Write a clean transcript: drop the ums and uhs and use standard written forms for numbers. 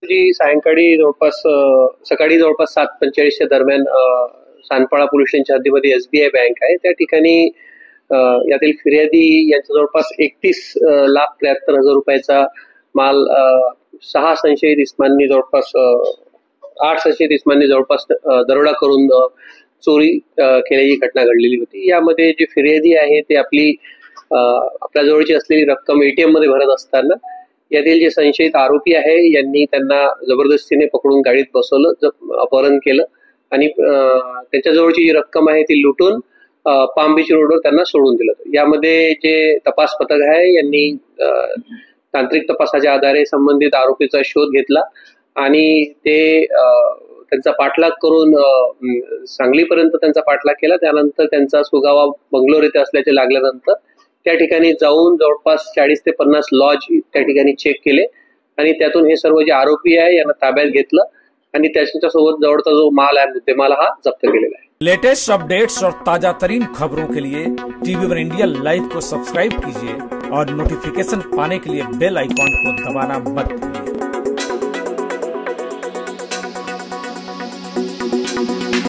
सायंकाळी जवळपास सकाळी जवळपास 7:45च्या दरम्यान सानपाडा पोलीस स्टेशनच्या हद्दीमध्ये एसबीआय बँक आहे. त्या ठिकाणी यातील फिर्यादी यांचा जवळपास 31,73,000 रुपयाचा माल 6 संशयित इस्मांनी जवळपास 8 संशयित इस्मांनी जवळपास दरोडा करून चोरी केल्याची घटना घडलेली होती. यामध्ये जे फिर्यादी आहे ते आपल्या जवळची असलेली रक्कम एटीएम मध्ये भरत असताना यातील जे संशयित आरोपी आहे यांनी त्यांना जबरदस्तीने पकडून गाडीत बसवलं, अपहरण केलं आणि त्यांच्या जवळची जी रक्कम आहे ती लुटून पाम बीच रोडवर त्यांना सोडून दिलं. यामध्ये जे तपास पथक आहे यांनी तांत्रिक तपासाच्या आधारे संबंधित आरोपीचा शोध घेतला आणि ते त्यांचा पाठलाग करून सांगलीपर्यंत त्यांचा पाठलाग केला. त्यानंतर त्यांचा सुगावा बंगलोर येथे असल्याचे लागल्यानंतर त्या ठिकाणी जाऊन जवळपास 40 ते 50 लॉज त्या ठिकाणी चेक केले आणि त्यातून हे सर्व जे आरोपी आहे यांना ताब्यात घेतलं आणि त्याच्यासोबत जवळचा जो माल आहे मुद्देमाल हा जप्त केलेला आहे. लेटेस्ट अपडेट्स और ताजा तरीन खबरों के लिए टीवी1 इंडिया लाइव को सब्सक्राइब कीजिए और नोटिफिकेशन पाने के लिए बेल आइकॉन को दबाना मत भूलिए।